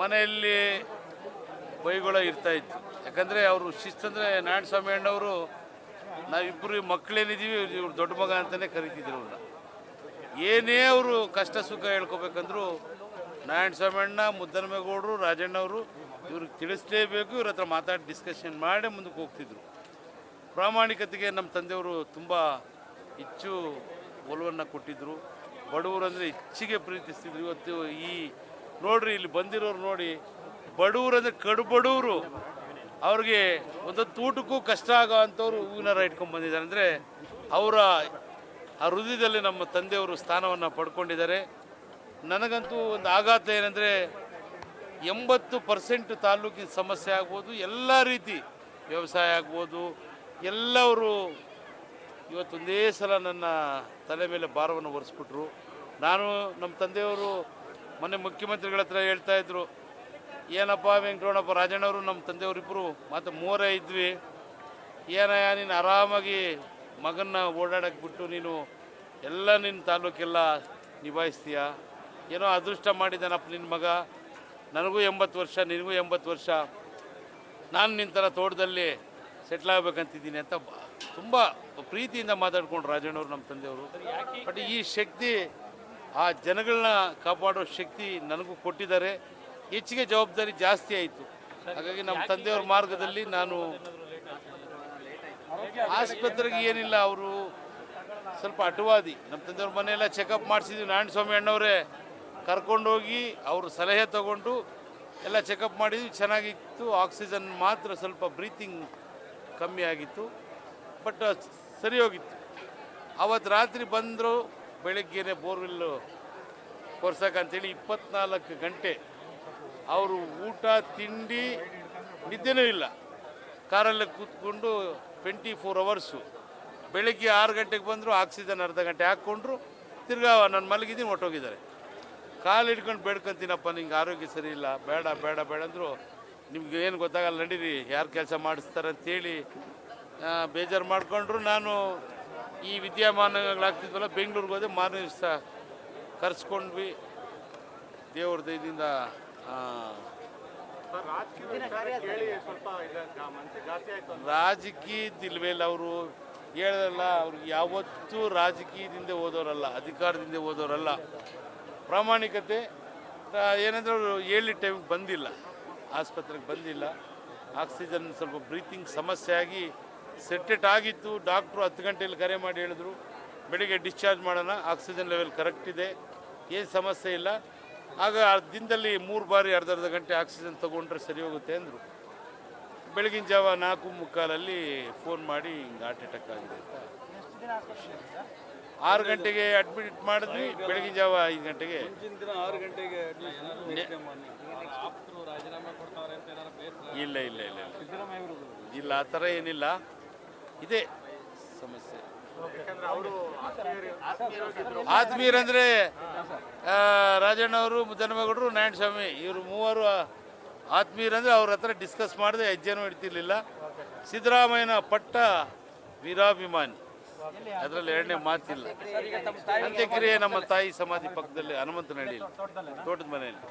ಮನೆಯಲ್ಲಿ ಬೈಗಳು ಇರ್ತಾ ಇತ್ತು. ಯಾಕಂದರೆ ಅವರು ಶಿಸ್ತಂದರೆ ನಾರಾಯಣಸ್ವಾಮಿ ಅಣ್ಣವರು ನಾವಿಬ್ಬರು ಮಕ್ಕಳೇನಿದ್ದೀವಿ ಇವ್ರು ದೊಡ್ಡ ಮಗ ಅಂತಲೇ ಕರಿತಿದ್ರು ಅವ್ರನ್ನ. ಏನೇ ಅವರು ಕಷ್ಟ ಸುಖ ಹೇಳ್ಕೊಬೇಕಂದ್ರು ನಾರಾಯಣಸ್ವಾಮಿ ಅಣ್ಣ, ಮುದ್ದನಮೇಗೌಡರು, ರಾಜಣ್ಣವರು ಇವ್ರಿಗೆ ತಿಳಿಸ್ಲೇಬೇಕು, ಇವ್ರ ಹತ್ರ ಮಾತಾಡಿ ಡಿಸ್ಕಷನ್ ಮಾಡಿ ಮುಂದಕ್ಕೆ ಹೋಗ್ತಿದ್ರು. ಪ್ರಾಮಾಣಿಕತೆಗೆ ನಮ್ಮ ತಂದೆಯವರು ತುಂಬ ಹೆಚ್ಚು ಒಲವನ್ನು ಕೊಟ್ಟಿದ್ದರು. ಬಡವರು ಅಂದರೆ ಹೆಚ್ಚಿಗೆ ಪ್ರೀತಿಸ್ತಿದ್ರು. ಇವತ್ತು ಈ ನೋಡ್ರಿ ಇಲ್ಲಿ ಬಂದಿರೋರು ನೋಡಿ, ಬಡವರು ಅಂದರೆ ಕಡು ಬಡವರು, ಅವ್ರಿಗೆ ಒಂದೊಂದು ಊಟಕ್ಕೂ ಕಷ್ಟ ಆಗೋ ಅಂಥವ್ರು ಹೂವಿನ ಇಟ್ಕೊಂಡು ಬಂದಿದ್ದಾರೆ. ಅಂದರೆ ಅವರ ಆ ಹೃದಯದಲ್ಲಿ ನಮ್ಮ ತಂದೆಯವರು ಸ್ಥಾನವನ್ನು ಪಡ್ಕೊಂಡಿದ್ದಾರೆ. ನನಗಂತೂ ಒಂದು ಆಘಾತ ಏನಂದರೆ 80% ತಾಲೂಕಿನ ಸಮಸ್ಯೆ ಆಗ್ಬೋದು, ಎಲ್ಲ ರೀತಿ ವ್ಯವಸಾಯ ಆಗ್ಬೋದು, ಎಲ್ಲವರು ಇವತ್ತೊಂದೇ ಸಲ ನನ್ನ ತಲೆ ಮೇಲೆ ಭಾರವನ್ನು ಹೊರಿಸ್ಬಿಟ್ರು. ನಾನು ನಮ್ಮ ತಂದೆಯವರು ಮೊನ್ನೆ ಮುಖ್ಯಮಂತ್ರಿಗಳ ಹತ್ರ ಹೇಳ್ತಾಯಿದ್ರು, ಏನಪ್ಪ ವೆಂಕಟರಮಣಪ್ಪ, ರಾಜಣ್ಣವರು ನಮ್ಮ ತಂದೆಯವರಿಬ್ಬರು ಮತ್ತು ಮೂವರೇ ಇದ್ವಿ, ಏನಯ್ಯ ನೀನು ಆರಾಮಾಗಿ ಮಗನ್ನ ಓಡಾಡಕ್ಕೆ ಬಿಟ್ಟು ನೀನು ಎಲ್ಲ ನಿನ್ನ ತಾಲೂಕೆಲ್ಲ ನಿಭಾಯಿಸ್ತೀಯ, ಏನೋ ಅದೃಷ್ಟ ಮಾಡಿದ್ದಾನಪ್ಪ ನಿನ್ನ ಮಗ, ನನಗೂ 80 ವರ್ಷ, ನಿನಗೂ 80 ವರ್ಷ, ನಾನು ನಿನ್ನ ಥರ ತೋಟದಲ್ಲಿ ಸೆಟ್ಲ್ ಆಗಬೇಕಂತಿದ್ದೀನಿ ಅಂತ ತುಂಬ ಪ್ರೀತಿಯಿಂದ ಮಾತಾಡ್ಕೊಂಡು ರಾಜಣ್ಣವರು ನಮ್ಮ ತಂದೆಯವರು. ಬಟ್ ಈ ಶಕ್ತಿ, ಆ ಜನಗಳನ್ನ ಕಾಪಾಡೋ ಶಕ್ತಿ ನನಗೂ ಕೊಟ್ಟಿದ್ದಾರೆ. ಹೆಚ್ಚಿಗೆ ಜವಾಬ್ದಾರಿ ಜಾಸ್ತಿ ಆಯಿತು. ಹಾಗಾಗಿ ನಮ್ಮ ತಂದೆಯವ್ರ ಮಾರ್ಗದಲ್ಲಿ ನಾನು ಆಸ್ಪತ್ರೆಗೆ ಏನಿಲ್ಲ, ಅವರು ಸ್ವಲ್ಪ ಅಟವಾದಿ. ನಮ್ಮ ತಂದೆಯವ್ರ ಮನೆಯೆಲ್ಲ ಚೆಕಪ್ ಮಾಡಿಸಿದ್ವಿ, ನಾರಾಯಣಸ್ವಾಮಿ ಅಣ್ಣವರೇ ಕರ್ಕೊಂಡೋಗಿ ಅವರು ಸಲಹೆ ತಗೊಂಡು ಎಲ್ಲ ಚೆಕಪ್ ಮಾಡಿದ್ವಿ, ಚೆನ್ನಾಗಿತ್ತು. ಆಕ್ಸಿಜನ್ ಮಾತ್ರ ಸ್ವಲ್ಪ ಬ್ರೀತಿಂಗ್ ಕಮ್ಮಿ ಆಗಿತ್ತು, ಬಟ್ ಸರಿ ಹೋಗಿತ್ತು. ಅವತ್ತು ರಾತ್ರಿ ಬಂದರು, ಬೆಳಗ್ಗೆನೆ ಬೋರ್ವೆಲ್ಲು ಕೊರ್ಸಕ್ಕಂತೇಳಿ 24 ಗಂಟೆ ಅವರು ಊಟ ತಿಂಡಿ ನಿದ್ದೆನೂ ಇಲ್ಲ, ಕಾರಲ್ಲೇ ಕೂತ್ಕೊಂಡು 24 ಅವರ್ಸು. ಬೆಳಗ್ಗೆ 6 ಗಂಟೆಗೆ ಬಂದರು, ಆಕ್ಸಿಜನ್ ಅರ್ಧ ಗಂಟೆ ಹಾಕ್ಕೊಂಡ್ರು, ತಿರ್ಗಾ ನಾನು ಮಲಗಿದ್ದೀನಿ, ಹೊಟ್ಟೋಗಿದ್ದಾರೆ. ಕಾಲು ಹಿಡ್ಕೊಂಡು ಬೇಡ್ಕೊಂತೀನಪ್ಪ, ನಿಂಗೆ ಆರೋಗ್ಯ ಸರಿ ಇಲ್ಲ, ಬೇಡ ಬೇಡ ಬೇಡ ಅಂದರು. ನಿಮ್ಗೆ ಏನು ಗೊತ್ತಾಗಲ್ಲ, ನಡೀರಿ, ಯಾರು ಕೆಲಸ ಮಾಡಿಸ್ತಾರೆ ಅಂತೇಳಿ ಬೇಜಾರು ಮಾಡಿಕೊಂಡ್ರು. ನಾನು ಈ ವಿದ್ಯಮಾನಗಳಾಗ್ತಿದ್ವಲ್ಲ, ಬೆಂಗಳೂರಿಗೆ ಹೋದೆ. ಮಾರನೇ ದಿವಸ ಕರೆಸ್ಕೊಂಡ್ವಿ, ದೇವ್ರ ದಯದಿಂದ. ರಾಜಕೀಯದಿಲ್ವೇ ಇಲ್ಲ, ಅವರು ಹೇಳಲ್ಲ, ಅವ್ರಿಗೆ ಯಾವತ್ತೂ ರಾಜಕೀಯದಿಂದ ಓದೋರಲ್ಲ, ಅಧಿಕಾರದಿಂದ ಓದೋರಲ್ಲ. ಪ್ರಾಮಾಣಿಕತೆ ಏನಂದ್ರೆ ಅವರು ಹೇಳಿ ಟೈಮಿಗೆ ಬಂದಿಲ್ಲ, ಆಸ್ಪತ್ರೆಗೆ ಬಂದಿಲ್ಲ. ಆಕ್ಸಿಜನ್ ಸ್ವಲ್ಪ ಬ್ರೀತಿಂಗ್ ಸಮಸ್ಯೆ ಆಗಿ ಸೆಟ್ಟೆಟ್ ಆಗಿತ್ತು. ಡಾಕ್ಟ್ರು 10 ಗಂಟೆಯಲ್ಲಿ ಕರೆ ಮಾಡಿ ಹೇಳಿದ್ರು, ಬೆಳಿಗ್ಗೆ ಡಿಸ್ಚಾರ್ಜ್ ಮಾಡೋಣ, ಆಕ್ಸಿಜನ್ ಲೆವೆಲ್ ಕರೆಕ್ಟ್ ಇದೆ, ಏನು ಸಮಸ್ಯೆ ಇಲ್ಲ. ಆಗ ದಿನದಲ್ಲಿ 3 ಬಾರಿ ಅರ್ಧ ಗಂಟೆ ಆಕ್ಸಿಜನ್ ತೊಗೊಂಡ್ರೆ ಸರಿ ಹೋಗುತ್ತೆ ಅಂದರು. ಬೆಳಗಿನ ಜಾವ 4:45 ಫೋನ್ ಮಾಡಿ ಹಿಂಗೆ ಹಾರ್ಟ್ ಅಟ್ಯಾಕ್ ಆಗಿದೆ ಅಂತ. 6 ಗಂಟೆಗೆ ಅಡ್ಮಿಟ್ ಮಾಡಿದ್ವಿ, ಬೆಳಗಿನ ಜಾವ 5 ಗಂಟೆಗೆ. ಇಲ್ಲ ಇಲ್ಲ ಇಲ್ಲ ಇಲ್ಲ, ಆ ಥರ ಏನಿಲ್ಲ, ಇದೇ ಸಮಸ್ಯೆ. ಆತ್ಮೀಯರಂದರೆ ರಾಜಣ್ಣವರು, ಮುದ್ದನಮೇಗೌಡರು, ನಾರಾಯಣಸ್ವಾಮಿ, ಇವರು ಮೂವರು ಆತ್ಮೀಯರಂದರೆ ಅವ್ರ ಹತ್ರ ಡಿಸ್ಕಸ್ ಮಾಡಿದೆ, ಹೆಜ್ಜೆನೂ ಇಡ್ತಿರ್ಲಿಲ್ಲ. ಸಿದ್ದರಾಮಯ್ಯನ ಪಟ್ಟ ವೀರಾಭಿಮಾನಿ, ಅದರಲ್ಲಿ ಎರಡನೇ ಮಾತಿಲ್ಲ. ಅಂತ್ಯಕ್ರಿಯೆ ನಮ್ಮ ತಾಯಿ ಸಮಾಧಿ ಪಕ್ಕದಲ್ಲಿ ಹನುಮಂತನಹಳ್ಳಿ ತೋಟದ ಮನೆಯಲ್ಲಿ.